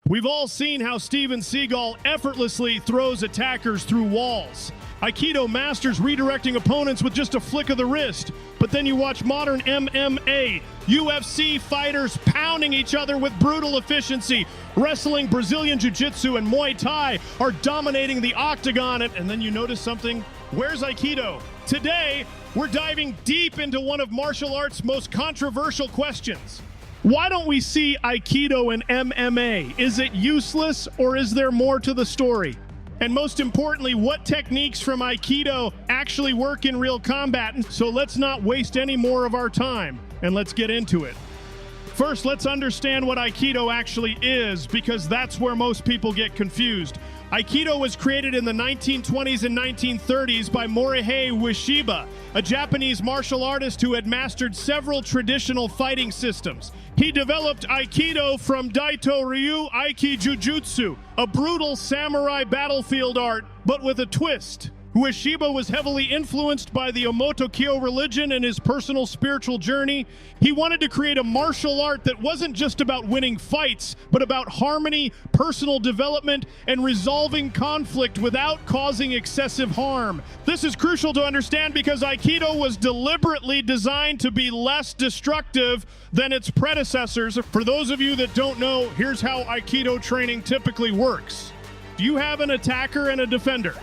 We've all seen how Steven Seagal effortlessly throws attackers through walls. Aikido masters redirecting opponents with just a flick of the wrist. But then you watch modern MMA, UFC fighters pounding each other with brutal efficiency. Wrestling, Brazilian Jiu-Jitsu, and Muay Thai are dominating the octagon. And then you notice something. Where's Aikido? Today, we're diving deep into one of martial arts' most controversial questions. Why don't we see Aikido in MMA? Is it useless, or is there more to the story? And most importantly, what techniques from Aikido actually work in real combat? So let's not waste any more of our time, and let's get into it. First, let's understand what Aikido actually is, because that's where most people get confused. Aikido was created in the 1920s and 1930s by Morihei Ueshiba, a Japanese martial artist who had mastered several traditional fighting systems. He developed Aikido from Daito-ryu Aiki-jujutsu, a brutal samurai battlefield art, but with a twist. Ueshiba was heavily influenced by the Omoto-kyo religion in his personal spiritual journey. He wanted to create a martial art that wasn't just about winning fights, but about harmony, personal development, and resolving conflict without causing excessive harm. This is crucial to understand because Aikido was deliberately designed to be less destructive than its predecessors. For those of you that don't know, here's how Aikido training typically works. You have an attacker and a defender.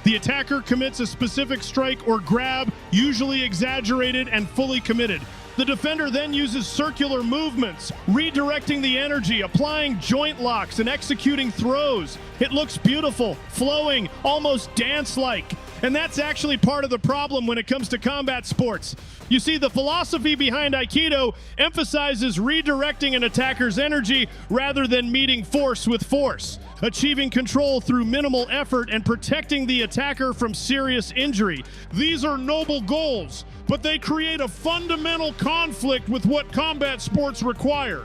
The attacker commits a specific strike or grab, usually exaggerated and fully committed. The defender then uses circular movements, redirecting the energy, applying joint locks, and executing throws. It looks beautiful, flowing, almost dance-like. And that's actually part of the problem when it comes to combat sports. You see, the philosophy behind Aikido emphasizes redirecting an attacker's energy rather than meeting force with force, achieving control through minimal effort and protecting the attacker from serious injury. These are noble goals, but they create a fundamental conflict with what combat sports require.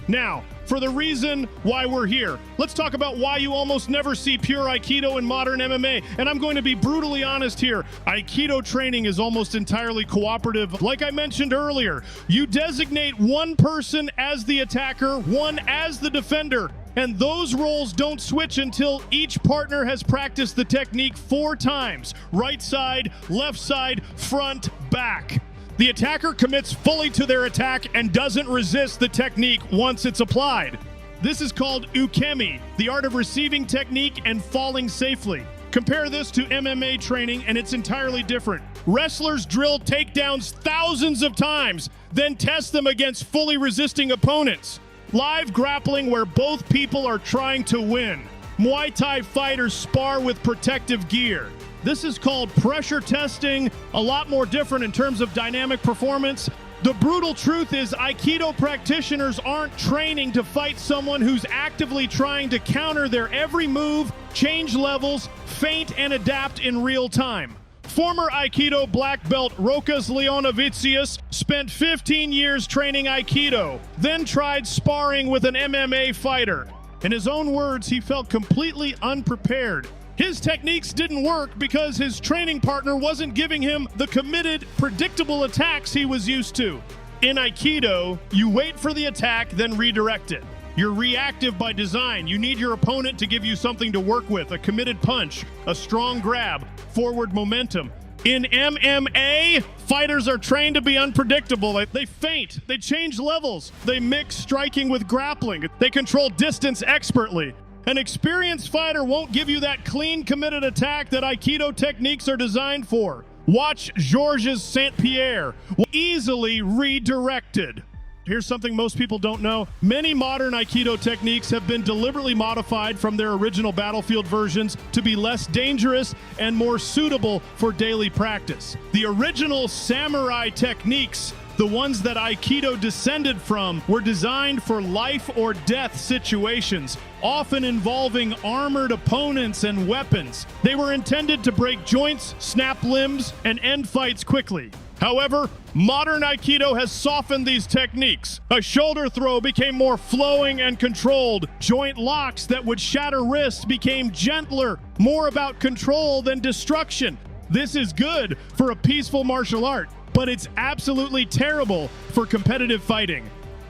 Now, for the reason why we're here, let's talk about why you almost never see pure Aikido in modern MMA. And I'm going to be brutally honest here. Aikido training is almost entirely cooperative. Like I mentioned earlier, you designate one person as the attacker, one as the defender, and those roles don't switch until each partner has practiced the technique 4 times. Right side, left side, front, back. The attacker commits fully to their attack and doesn't resist the technique once it's applied. This is called ukemi, the art of receiving technique and falling safely. Compare this to MMA training and it's entirely different. Wrestlers drill takedowns thousands of times, then test them against fully resisting opponents. Live grappling where both people are trying to win. Muay Thai fighters spar with protective gear. This is called pressure testing, a lot more different in terms of dynamic performance. The brutal truth is Aikido practitioners aren't training to fight someone who's actively trying to counter their every move, change levels, feint, and adapt in real time. Former Aikido black belt Rokas Leonavicius spent 15 years training Aikido, then tried sparring with an MMA fighter. In his own words, he felt completely unprepared. His techniques didn't work because his training partner wasn't giving him the committed, predictable attacks he was used to. In Aikido, you wait for the attack, then redirect it. You're reactive by design. You need your opponent to give you something to work with, a committed punch, a strong grab, forward momentum. In MMA, fighters are trained to be unpredictable. They feint, they change levels, they mix striking with grappling, they control distance expertly. An experienced fighter won't give you that clean, committed attack that Aikido techniques are designed for. Watch Georges St-Pierre, easily redirected. Here's something most people don't know. Many modern Aikido techniques have been deliberately modified from their original battlefield versions to be less dangerous and more suitable for daily practice. The original samurai techniques, the ones that Aikido descended from, were designed for life or death situations, often involving armored opponents and weapons. They were intended to break joints, snap limbs, and end fights quickly. However, modern Aikido has softened these techniques. A shoulder throw became more flowing and controlled. Joint locks that would shatter wrists became gentler, more about control than destruction. This is good for a peaceful martial art, but it's absolutely terrible for competitive fighting.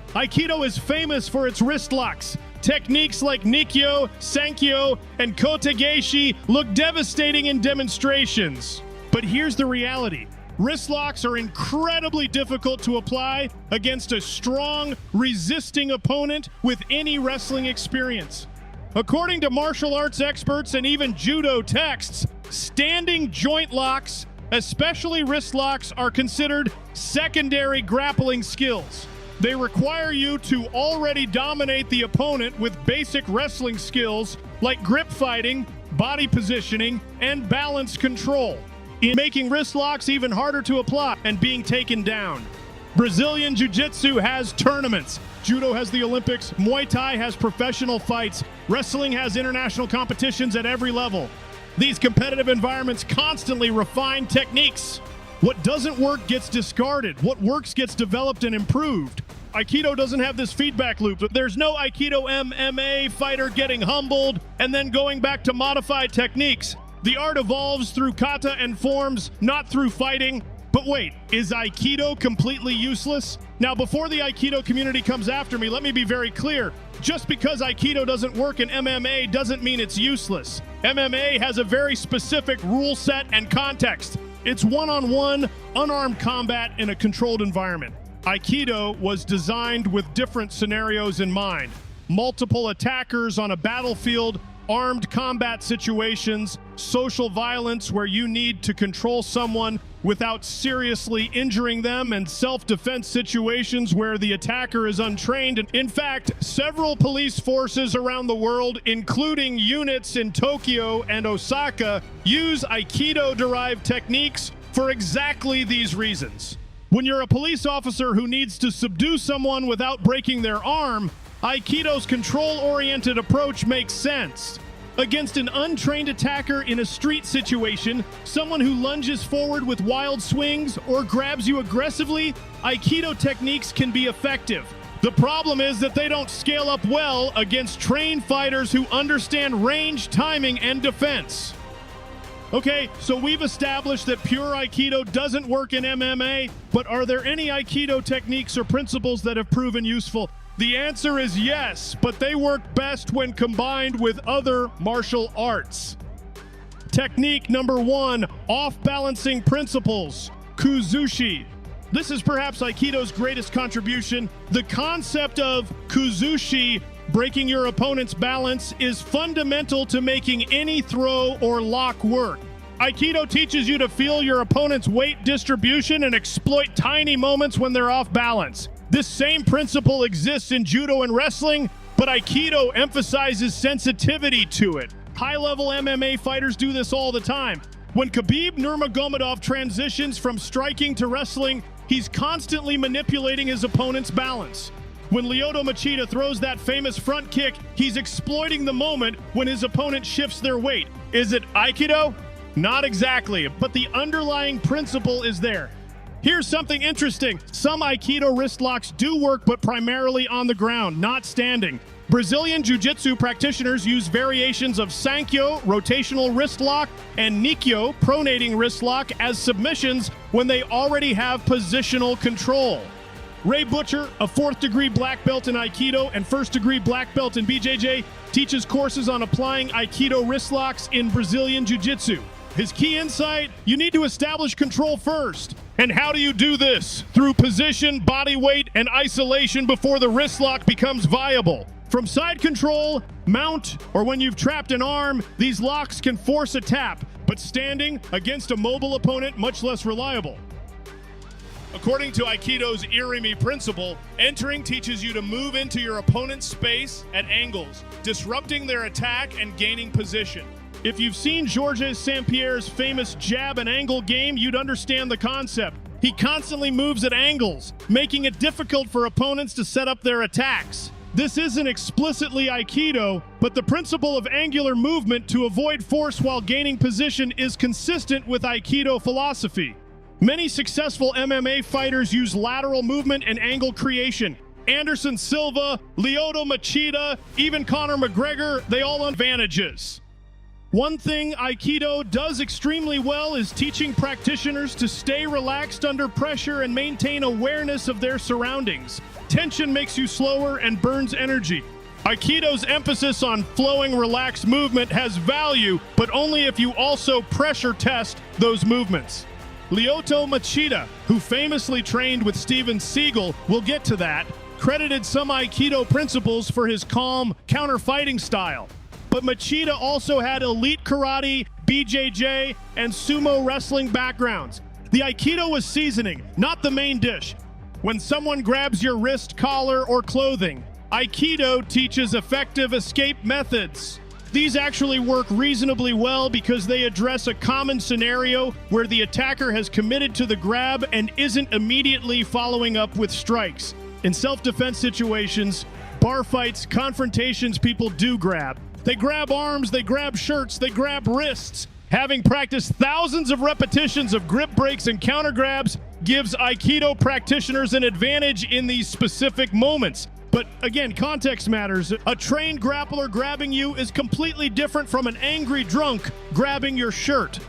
Aikido is famous for its wrist locks. Techniques like Nikyo, Sankyo, and Kotegaeshi look devastating in demonstrations. But here's the reality. Wrist locks are incredibly difficult to apply against a strong, resisting opponent with any wrestling experience. According to martial arts experts and even judo texts, standing joint locks, especially wrist locks, are considered secondary grappling skills. They require you to already dominate the opponent with basic wrestling skills like grip fighting, body positioning, and balance control, making wrist locks even harder to apply and being taken down. Brazilian Jiu-Jitsu has tournaments. Judo has the Olympics. Muay Thai has professional fights. Wrestling has international competitions at every level. These competitive environments constantly refine techniques. What doesn't work gets discarded. What works gets developed and improved. Aikido doesn't have this feedback loop. There's no Aikido MMA fighter getting humbled and then going back to modified techniques. The art evolves through kata and forms, not through fighting. But wait, is Aikido completely useless? Now, before the Aikido community comes after me, let me be very clear. Just because Aikido doesn't work in MMA doesn't mean it's useless. MMA has a very specific rule set and context. It's one-on-one, unarmed combat in a controlled environment. Aikido was designed with different scenarios in mind. Multiple attackers on a battlefield, armed combat situations, social violence where you need to control someone without seriously injuring them, and self-defense situations where the attacker is untrained. In fact, several police forces around the world, including units in Tokyo and Osaka, use Aikido-derived techniques for exactly these reasons. When you're a police officer who needs to subdue someone without breaking their arm, Aikido's control-oriented approach makes sense. Against an untrained attacker in a street situation, someone who lunges forward with wild swings or grabs you aggressively, Aikido techniques can be effective. The problem is that they don't scale up well against trained fighters who understand range, timing, and defense. Okay, so we've established that pure Aikido doesn't work in MMA, but are there any Aikido techniques or principles that have proven useful? The answer is yes, but they work best when combined with other martial arts. Technique number 1, off-balancing principles, kuzushi. This is perhaps Aikido's greatest contribution. The concept of kuzushi, breaking your opponent's balance, is fundamental to making any throw or lock work. Aikido teaches you to feel your opponent's weight distribution and exploit tiny moments when they're off balance. This same principle exists in judo and wrestling, but Aikido emphasizes sensitivity to it. High-level MMA fighters do this all the time. When Khabib Nurmagomedov transitions from striking to wrestling, he's constantly manipulating his opponent's balance. When Lyoto Machida throws that famous front kick, he's exploiting the moment when his opponent shifts their weight. Is it Aikido? Not exactly, but the underlying principle is there. Here's something interesting. Some Aikido wrist locks do work, but primarily on the ground, not standing. Brazilian Jiu-Jitsu practitioners use variations of Sankyo, rotational wrist lock, and Nikyo, pronating wrist lock, as submissions when they already have positional control. Ray Butcher, a 4th degree black belt in Aikido and 1st degree black belt in BJJ, teaches courses on applying Aikido wrist locks in Brazilian Jiu-Jitsu. His key insight: you need to establish control first. And how do you do this? Through position, body weight, and isolation before the wrist lock becomes viable. From side control, mount, or when you've trapped an arm, these locks can force a tap, but standing against a mobile opponent, much less reliable. According to Aikido's Irimi principle, entering teaches you to move into your opponent's space at angles, disrupting their attack and gaining position. If you've seen Georges St-Pierre's famous jab and angle game, you'd understand the concept. He constantly moves at angles, making it difficult for opponents to set up their attacks. This isn't explicitly Aikido, but the principle of angular movement to avoid force while gaining position is consistent with Aikido philosophy. Many successful MMA fighters use lateral movement and angle creation. Anderson Silva, Lyoto Machida, even Conor McGregor, they all have advantages. One thing Aikido does extremely well is teaching practitioners to stay relaxed under pressure and maintain awareness of their surroundings. Tension makes you slower and burns energy. Aikido's emphasis on flowing, relaxed movement has value, but only if you also pressure test those movements. Lyoto Machida, who famously trained with Steven Seagal, we'll get to that, credited some Aikido principles for his calm, counter-fighting style. But Machida also had elite karate, BJJ, and sumo wrestling backgrounds. The Aikido was seasoning, not the main dish. When someone grabs your wrist, collar, or clothing, Aikido teaches effective escape methods. These actually work reasonably well because they address a common scenario where the attacker has committed to the grab and isn't immediately following up with strikes. In self-defense situations, bar fights, confrontations, people do grab. They grab arms, they grab shirts, they grab wrists. Having practiced thousands of repetitions of grip breaks and counter grabs gives Aikido practitioners an advantage in these specific moments. But again, context matters. A trained grappler grabbing you is completely different from an angry drunk grabbing your shirt.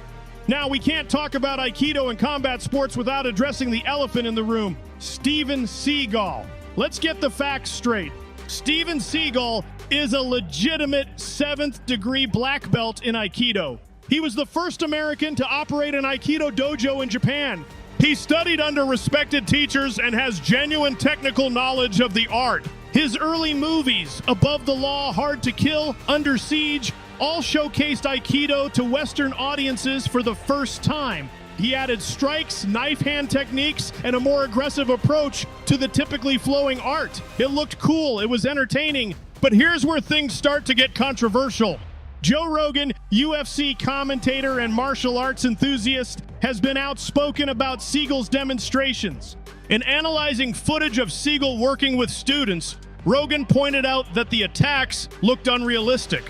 Now, we can't talk about Aikido and combat sports without addressing the elephant in the room, Steven Seagal. Let's get the facts straight. Steven Seagal is a legitimate 7th degree black belt in Aikido. He was the first American to operate an Aikido dojo in Japan. He studied under respected teachers and has genuine technical knowledge of the art. His early movies, Above the Law, Hard to Kill, Under Siege, all showcased Aikido to Western audiences for the first time. He added strikes, knife hand techniques, and a more aggressive approach to the typically flowing art. It looked cool, it was entertaining, but here's where things start to get controversial. Joe Rogan, UFC commentator and martial arts enthusiast, has been outspoken about Seagal's demonstrations. In analyzing footage of Seagal working with students, Rogan pointed out that the attacks looked unrealistic.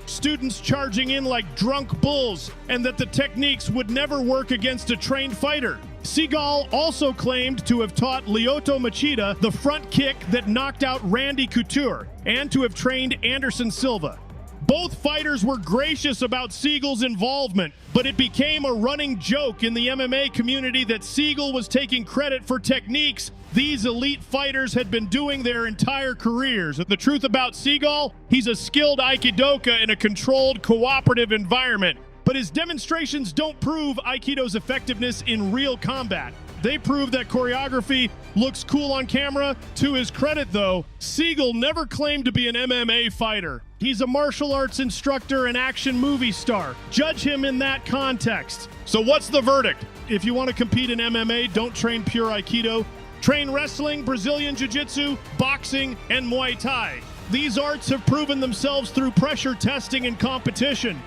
Students charging in like drunk bulls, and that the techniques would never work against a trained fighter. Seagal also claimed to have taught Lyoto Machida the front kick that knocked out Randy Couture, and to have trained Anderson Silva. Both fighters were gracious about Seagal's involvement, but it became a running joke in the MMA community that Seagal was taking credit for techniques these elite fighters had been doing their entire careers. The truth about Seagal, he's a skilled Aikidoka in a controlled, cooperative environment. But his demonstrations don't prove Aikido's effectiveness in real combat. They prove that choreography looks cool on camera. To his credit, though, Seagal never claimed to be an MMA fighter. He's a martial arts instructor and action movie star. Judge him in that context. So what's the verdict? If you want to compete in MMA, don't train pure Aikido. Train wrestling, Brazilian Jiu-Jitsu, boxing, and Muay Thai. These arts have proven themselves through pressure testing and competition.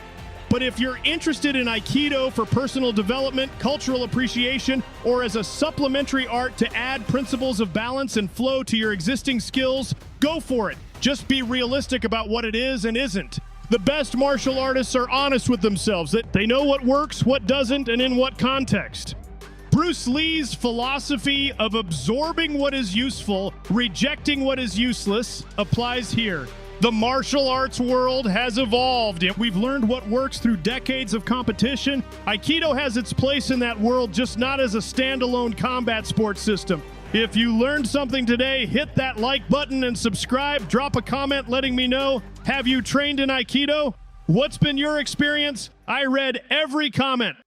But if you're interested in Aikido for personal development, cultural appreciation, or as a supplementary art to add principles of balance and flow to your existing skills, go for it. Just be realistic about what it is and isn't. The best martial artists are honest with themselves, that they know what works, what doesn't, and in what context. Bruce Lee's philosophy of absorbing what is useful, rejecting what is useless, applies here. The martial arts world has evolved. We've learned what works through decades of competition. Aikido has its place in that world, just not as a standalone combat sports system. If you learned something today, hit that like button and subscribe. Drop a comment letting me know. Have you trained in Aikido? What's been your experience? I read every comment.